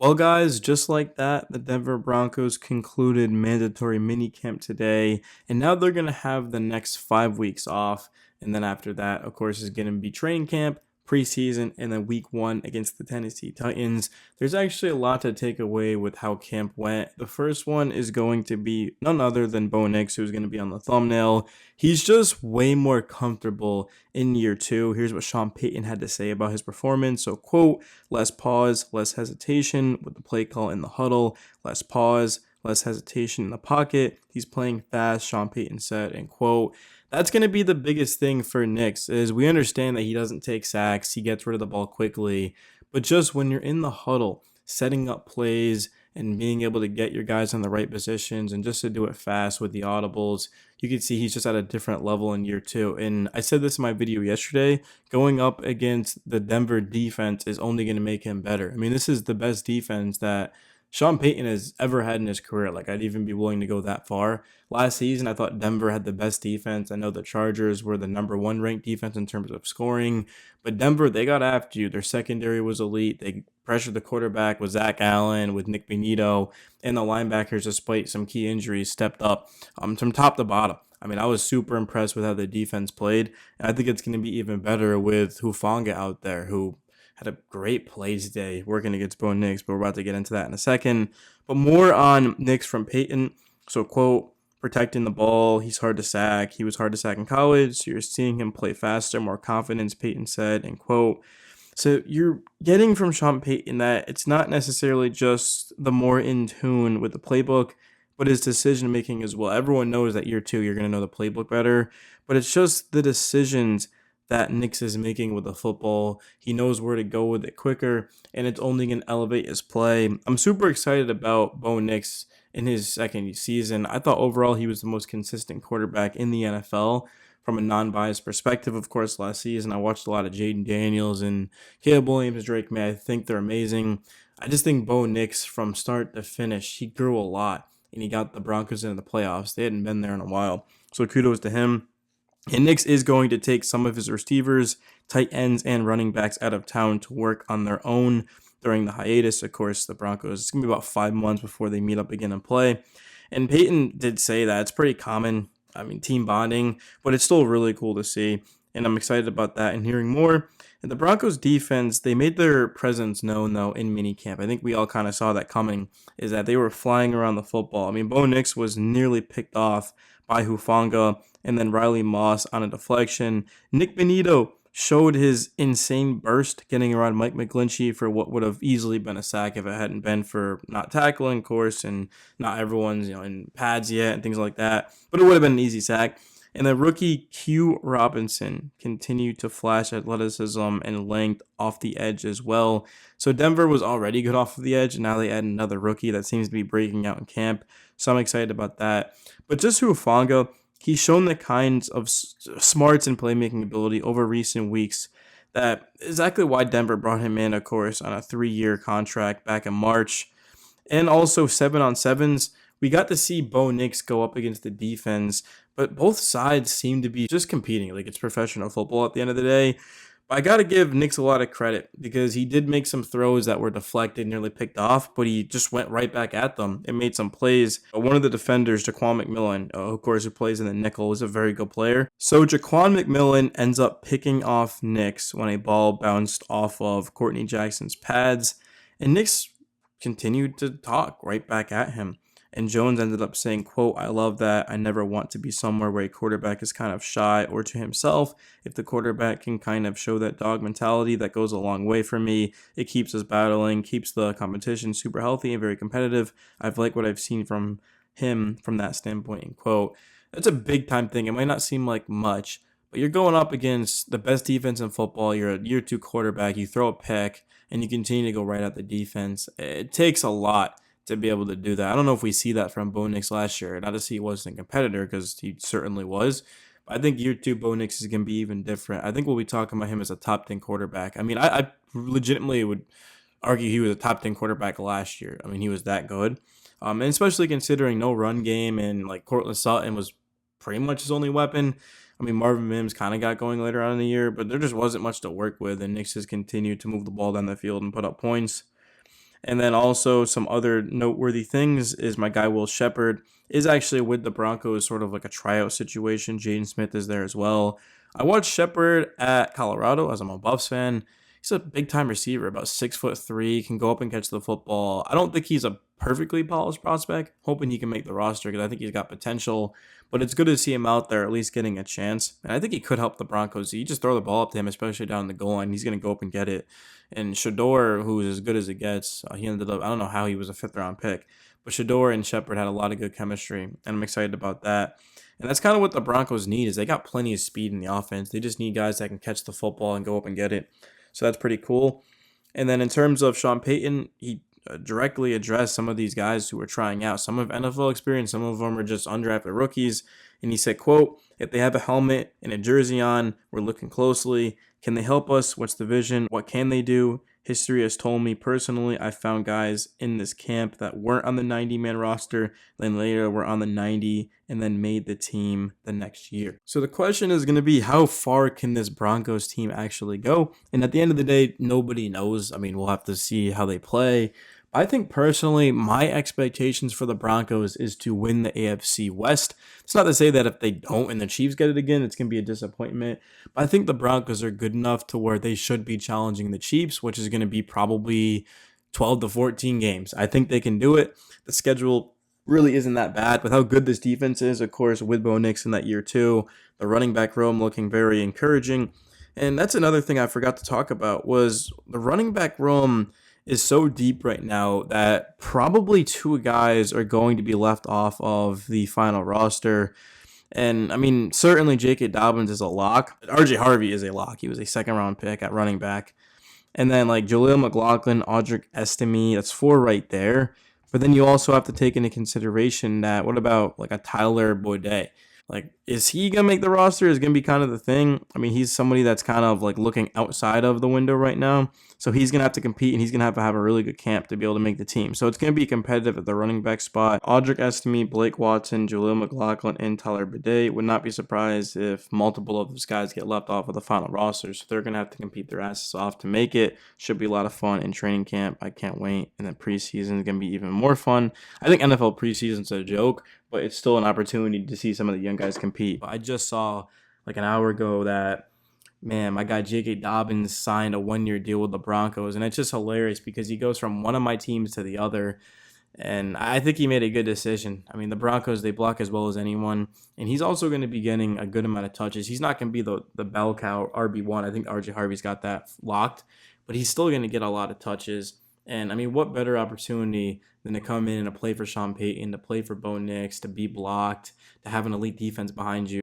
Well, guys, just like that, the Denver Broncos concluded mandatory minicamp today, and now they're going to have the next 5 weeks off. And then after that, of course, is going to be training camp, preseason, and then week one against the Tennessee Titans. There's actually a lot to take away with how camp went. The first one is going to be none other than Bo Nix, who's going to be on the thumbnail. He's just way more comfortable in year two. Here's what Sean Payton had to say about his performance. So, quote, less pause, less hesitation with the play call in the huddle, less pause, less hesitation in the pocket. He's playing fast, Sean Payton said, and quote, that's going to be the biggest thing for Knicks is we understand that he doesn't take sacks, he gets rid of the ball quickly, but just when you're in the huddle, setting up plays and being able to get your guys in the right positions and just to do it fast with the audibles, you can see he's just at a different level in year two. And I said this in my video yesterday, going up against the Denver defense is only going to make him better. I mean, this is the best defense that Sean Payton has ever had in his career. Like, I'd even be willing to go that far. Last season, I thought Denver had the best defense. I know the Chargers were the number one ranked defense in terms of scoring, but Denver, they got after you. Their secondary was elite. They pressured the quarterback with Zach Allen, with Nick Benito, and the linebackers, despite some key injuries, stepped up from top to bottom. I mean, I was super impressed with how the defense played, and I think it's going to be even better with Hufanga out there, who had a great play today working against Bo Nix, but we're about to get into that in a second. But more on Nix from Peyton. So, quote, protecting the ball, he's hard to sack. He was hard to sack in college, so you're seeing him play faster, more confidence, Peyton said, and quote, so you're getting from Sean Payton that it's not necessarily just the more in tune with the playbook, but his decision making as well. Everyone knows that year two, you're going to know the playbook better, but it's just the decisions that Nix is making with the football. He knows where to go with it quicker, and it's only going to elevate his play. I'm super excited about Bo Nix in his second season. I thought overall he was the most consistent quarterback in the NFL from a non-biased perspective. Of course, last season I watched a lot of Jaden Daniels and Caleb Williams, Drake May. I think they're amazing. I just think Bo Nix from start to finish, he grew a lot, and he got the Broncos into the playoffs. They hadn't been there in a while, so kudos to him. And Nix is going to take some of his receivers, tight ends, and running backs out of town to work on their own during the hiatus. Of course, the Broncos, it's going to be about 5 months before they meet up again and play. And Peyton did say that it's pretty common. I mean, team bonding, but it's still really cool to see. And I'm excited about that and hearing more. And the Broncos defense, they made their presence known, though, in minicamp. I think we all kind of saw that coming, is that they were flying around the football. I mean, Bo Nix was nearly picked off by Hufanga and then Riley Moss on a deflection. Nick Benito showed his insane burst getting around Mike McGlinchey for what would have easily been a sack if it hadn't been for not tackling, of course, and not everyone's in pads yet and things like that. But it would have been an easy sack. And the rookie Q Robinson continued to flash athleticism and length off the edge as well. So Denver was already good off of the edge, and now they add another rookie that seems to be breaking out in camp. So I'm excited about that. But just Hufanga, he's shown the kinds of smarts and playmaking ability over recent weeks that exactly why Denver brought him in, of course, on a 3-year contract back in March. And also 7-on-7s. We got to see Bo Nix go up against the defense, but both sides seem to be just competing. Like, it's professional football at the end of the day. But I got to give Nix a lot of credit because he did make some throws that were deflected, nearly picked off, but he just went right back at them and made some plays. One of the defenders, Jaquan McMillan, of course, who plays in the nickel, is a very good player. So Jaquan McMillan ends up picking off Nix when a ball bounced off of Courtney Jackson's pads, and Nix continued to talk right back at him. And Jones ended up saying, quote, I love that. I never want to be somewhere where a quarterback is kind of shy or to himself. If the quarterback can kind of show that dog mentality, that goes a long way for me. It keeps us battling, keeps the competition super healthy and very competitive. I've liked what I've seen from him from that standpoint, end quote. That's a big time thing. It might not seem like much, but you're going up against the best defense in football. You're a year two quarterback. You throw a pick and you continue to go right at the defense. It takes a lot to be able to do that. I don't know if we see that from Bo Nix last year. Not to see he wasn't a competitor, because he certainly was. But I think year two Bo Nix is going to be even different. I think we'll be talking about him as a top 10 quarterback. I mean, I legitimately would argue he was a top 10 quarterback last year. I mean, he was that good. And especially considering no run game, and like Cortland Sutton was pretty much his only weapon. I mean, Marvin Mims kind of got going later on in the year, but there just wasn't much to work with, and Nix has continued to move the ball down the field and put up points. And then also some other noteworthy things is my guy Will Shepherd is actually with the Broncos, sort of like a tryout situation. Jaden Smith is there as well. I watched Shepherd at Colorado as I'm a Buffs fan. He's a big time receiver, about 6'3", can go up and catch the football. I don't think he's a perfectly polished prospect. Hoping he can make the roster because I think he's got potential. But it's good to see him out there at least getting a chance. And I think he could help the Broncos. You just throw the ball up to him, especially down the goal line. He's going to go up and get it. And Shador, who's as good as it gets, he ended up, I don't know how he was a fifth round pick, but Shador and Shepard had a lot of good chemistry, and I'm excited about that. And that's kind of what the Broncos need is they got plenty of speed in the offense. They just need guys that can catch the football and go up and get it. So that's pretty cool. And then in terms of Sean Payton, he directly addressed some of these guys who were trying out. Some have NFL experience, some of them are just undrafted rookies. And he said, quote, if they have a helmet and a jersey on, we're looking closely. Can they help us? What's the vision? What can they do? History has told me personally, I found guys in this camp that weren't on the 90-man roster, then later were on the 90 and then made the team the next year. So the question is going to be, how far can this Broncos team actually go? And at the end of the day, nobody knows. I mean, we'll have to see how they play. I think personally, my expectations for the Broncos is to win the AFC West. It's not to say that if they don't and the Chiefs get it again, it's going to be a disappointment. But I think the Broncos are good enough to where they should be challenging the Chiefs, which is going to be probably 12 to 14 games. I think they can do it. The schedule really isn't that bad with how good this defense is. Of course, with Bo Nix in that year too, the running back room looking very encouraging. And that's another thing I forgot to talk about was the running back room is so deep right now that probably two guys are going to be left off of the final roster. And I mean, certainly J.K. Dobbins is a lock. R.J. Harvey is a lock. He was a second round pick at running back. And then like Jaleel McLaughlin, Audric Estime, that's four right there. But then you also have to take into consideration that what about like a Tyler Boyd? Like, is he going to make the roster is going to be kind of the thing. I mean, he's somebody that's kind of like looking outside of the window right now. So he's going to have to compete and he's going to have a really good camp to be able to make the team. So it's going to be competitive at the running back spot. Audric Estime, Blake Watson, Jaleel McLaughlin, and Tyler Bidet. Would not be surprised if multiple of those guys get left off of the final roster. So they're going to have to compete their asses off to make it. Should be a lot of fun in training camp. I can't wait. And then preseason is going to be even more fun. I think NFL preseason's a joke, but it's still an opportunity to see some of the young guys compete. I just saw like an hour ago that, man, my guy J.K. Dobbins signed a 1-year deal with the Broncos, and it's just hilarious because he goes from one of my teams to the other, and I think he made a good decision. I mean, the Broncos, they block as well as anyone, and he's also going to be getting a good amount of touches. He's not going to be the bell cow RB1. I think R.J. Harvey's got that locked, but he's still going to get a lot of touches. And I mean, what better opportunity than to come in and to play for Sean Payton, to play for Bo Nix, to be blocked, to have an elite defense behind you.